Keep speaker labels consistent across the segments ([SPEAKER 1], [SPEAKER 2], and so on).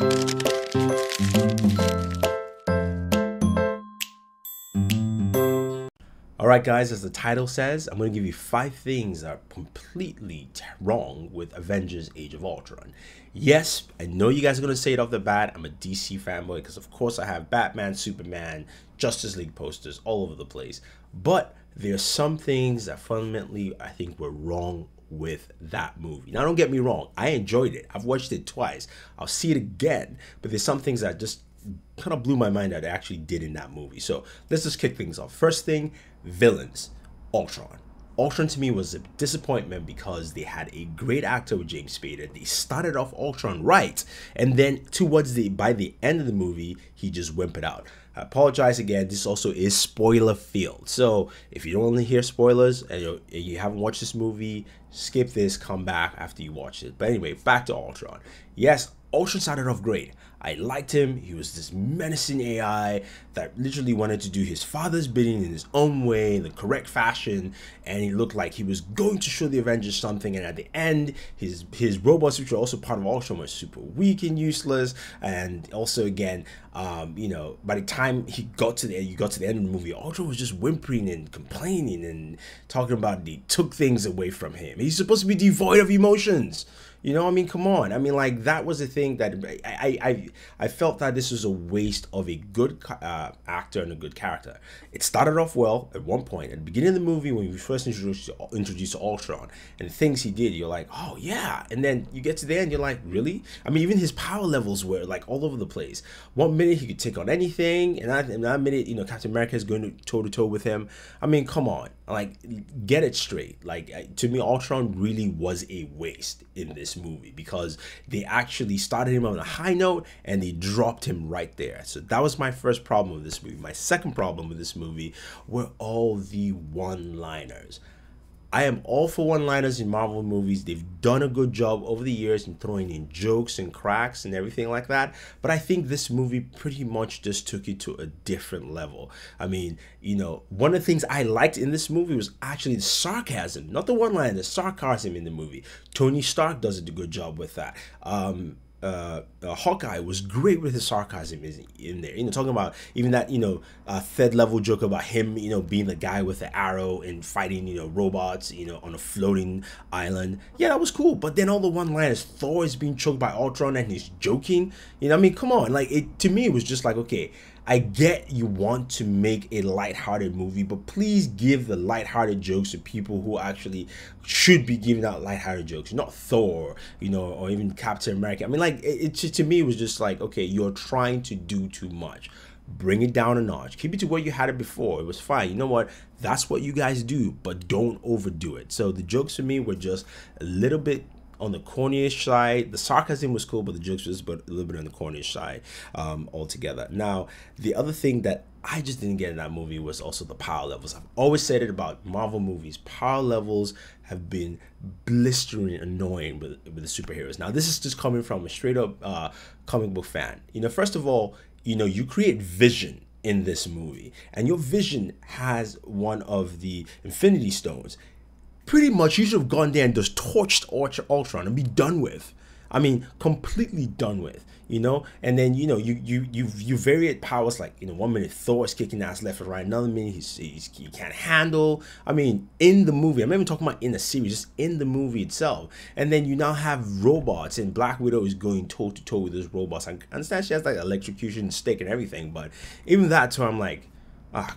[SPEAKER 1] Alright guys, as the title says, I'm going to give you 5 things that are completely wrong with Avengers Age of Ultron. Yes, I know you guys are going to say it off the bat, I'm a DC fanboy because of course I have Batman, Superman, Justice League posters all over the place. But there are some things that fundamentally I think were wrong with that movie. Now don't get me wrong, I enjoyed it. I've watched it twice. I'll see it again, but there's some things that just kind of blew my mind that I actually did in that movie. So let's just kick things off. First thing, villains. Ultron. Ultron to me was a disappointment because they had a great actor with James Spader. They started off Ultron right, and then by the end of the movie, he just whimpered out. I apologize again, this also is spoiler filled. So if you don't want to hear spoilers and you haven't watched this movie, skip this, come back after you watch it. But anyway, back to Ultron. Yes, Ultron started off great. I liked him. He was this menacing AI that literally wanted to do his father's bidding in his own way, in the correct fashion, and he looked like he was going to show the Avengers something, and at the end, his robots, which were also part of Ultron, were super weak and useless, and also again, by the time you got to the end of the movie, Ultron was just whimpering and complaining and talking about they took things away from him. He's supposed to be devoid of emotions. You know, I mean, come on. I mean, like, that was the thing that I felt that this was a waste of a good actor and a good character. It started off well at one point. At the beginning of the movie, when we first introduced to Ultron and the things he did, you're like, oh, yeah. And then you get to the end, you're like, really? I mean, even his power levels were, like, all over the place. One minute, he could take on anything. And that minute, Captain America is going toe-to-toe with him. I mean, come on. Like, get it straight. Like, to me, Ultron really was a waste in this movie because they actually started him on a high note and they dropped him right there. So that was my first problem with this movie. My second problem with this movie were all the one-liners. I am all for one-liners in Marvel movies. They've done a good job over the years in throwing in jokes and cracks and everything like that. But I think this movie pretty much just took it to a different level. I mean, one of the things I liked in this movie was actually the sarcasm, not the one-liner, the sarcasm in the movie. Tony Stark does a good job with that. Hawkeye was great with his sarcasm in there, talking about even that third level joke about him being the guy with the arrow and fighting robots on a floating island. Yeah, that was cool. But then all the one-liners, Thor is being choked by Ultron and he's joking. I mean, come on. Like, to me it was just like, okay, I get you want to make a lighthearted movie, but please give the lighthearted jokes to people who actually should be giving out lighthearted jokes, not Thor, or even Captain America. I mean, like, to me, it was just like, okay, you're trying to do too much. Bring it down a notch. Keep it to where you had it before. It was fine. You know what? That's what you guys do, but don't overdo it. So the jokes for me were just a little bit on the cornyish side. The sarcasm was cool, but the jokes was a little bit on the cornyish side altogether. Now, the other thing that I just didn't get in that movie was also the power levels. I've always said it about Marvel movies. Power levels have been blistering annoying with the superheroes. Now, this is just coming from a straight up comic book fan. First of all, you create vision in this movie, and your vision has one of the Infinity Stones. Pretty much, you should have gone there and just torched Ultron and be done with. I mean, completely done with, And then, you vary at powers like, 1 minute Thor is kicking ass left and right. Another minute he can't handle. I mean, in the movie, I'm not even talking about in the series, just in the movie itself. And then you now have robots, and Black Widow is going toe-to-toe with those robots. I understand she has like electrocution stick and everything, but even that, so I'm like,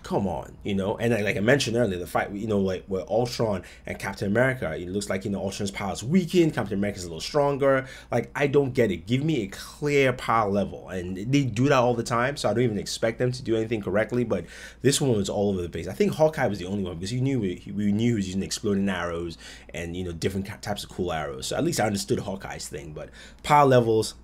[SPEAKER 1] come on, and like I mentioned earlier, the fight, like where Ultron and Captain America, it looks like, Ultron's powers weakened, Captain America's a little stronger. Like, I don't get it. Give me a clear power level, and they do that all the time, so I don't even expect them to do anything correctly. But this one was all over the place. I think Hawkeye was the only one because we knew he was using exploding arrows and different types of cool arrows. So at least I understood Hawkeye's thing. But power levels,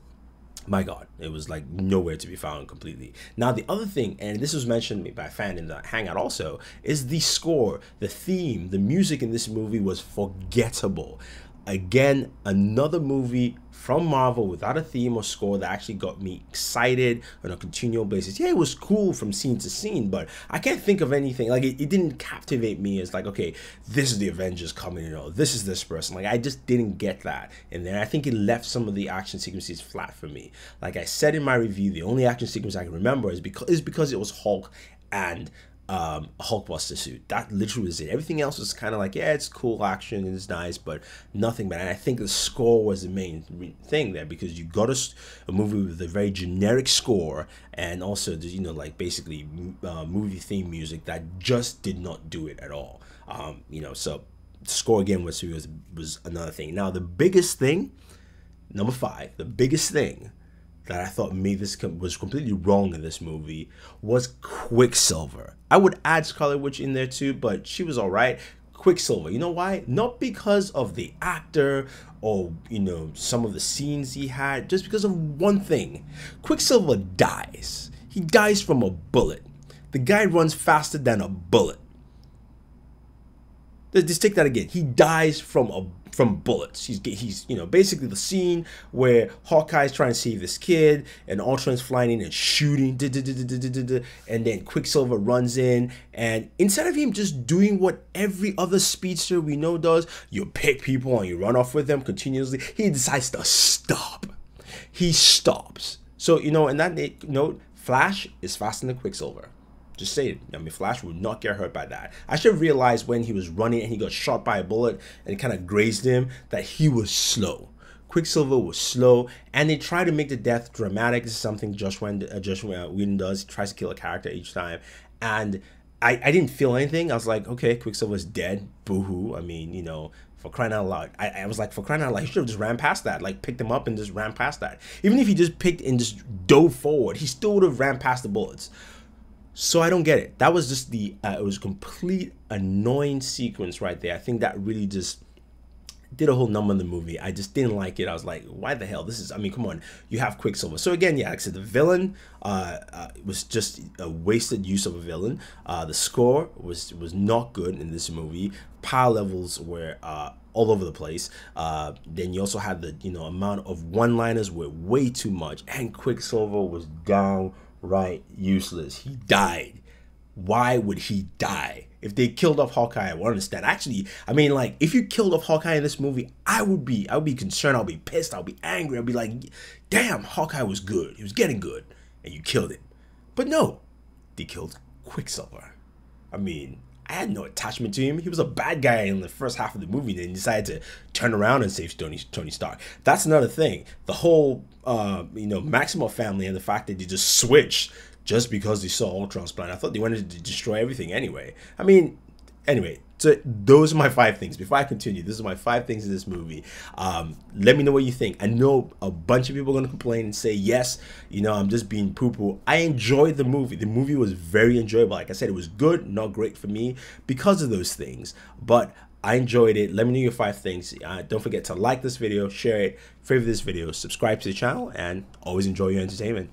[SPEAKER 1] my God, it was like nowhere to be found completely. Now, the other thing, and this was mentioned by a fan in the Hangout also, is the score, the theme, the music in this movie was forgettable. again, another movie from Marvel without a theme or score that actually got me excited on a continual basis. Yeah, it was cool from scene to scene, but I can't think of anything. Like, it didn't captivate me as like, okay, this is the Avengers coming, you know, this is this person. Like, I just didn't get that. And then I think it left some of the action sequences flat for me. Like I said in my review, the only action sequence I can remember is because it was Hulk and a Hulkbuster suit. That literally was it. Everything else was kind of like, yeah, it's cool action and it's nice, but nothing. But I think the score was the main thing there, because you got a movie with a very generic score, and also, you know, like basically movie theme music that just did not do it at all. You know, so score again was another thing. Now the biggest thing, number 5, the biggest thing that I thought made this was completely wrong in this movie was Quicksilver. I would add Scarlet Witch in there too, but she was all right. Quicksilver, you know why? Not because of the actor or, you know, some of the scenes he had, just because of one thing. Quicksilver dies. He dies from a bullet. The guy runs faster than a bullet. Just take that again. He dies from bullets. He's you know, basically the scene where Hawkeye's trying to save this kid and Ultron's flying in and shooting, and then Quicksilver runs in, and instead of him just doing what every other speedster we know does, you pick people and you run off with them continuously, he decides to stop. He stops. So, you know, in that note, Flash is faster than Quicksilver. Just say it. I mean, Flash would not get hurt by that. I should have realized when he was running and he got shot by a bullet and it kind of grazed him that he was slow. Quicksilver was slow, and they try to make the death dramatic. This is something Josh Whedon does. He tries to kill a character each time, and I didn't feel anything. I was like, okay, Quicksilver's dead. Boo-hoo. I mean, you know, for crying out loud. I was like, for crying out loud, he should have just ran past that. Like, picked him up and just ran past that. Even if he just picked and just dove forward, he still would have ran past the bullets. So I don't get it. That was just it was a complete annoying sequence right there. I think that really just did a whole number in the movie. I just didn't like it. I was like, why the hell? This is, I mean, come on. You have Quicksilver. So again, yeah, like I said, the villain was just a wasted use of a villain. The score was not good in this movie. Power levels were all over the place. Then you also had the, you know, amount of one-liners were way too much, and Quicksilver was downright useless. He died. Why would he die? If they killed off Hawkeye, I would understand. Actually, I mean, like, if you killed off Hawkeye in this movie, I would be concerned. I'll be pissed. I'll be angry. I'll be like, damn, Hawkeye was good. He was getting good, and you killed him. But no, they killed Quicksilver. I mean, I had no attachment to him. He was a bad guy in the first half of the movie, then he decided to turn around and save Tony Stark. That's another thing. The whole, you know, Maximoff family, and the fact that they just switched just because they saw Ultron's plan. I thought they wanted to destroy everything anyway. I mean, anyway, so those are my 5 things. Before I continue, this is my 5 things in this movie. Let me know what you think. I know a bunch of people are going to complain and say, yes, you know, I'm just being poo-poo. I enjoyed the movie. The movie was very enjoyable. Like I said, it was good, not great for me because of those things. But I enjoyed it. Let me know your 5 things. Don't forget to like this video, share it, favorite this video, subscribe to the channel, and always enjoy your entertainment.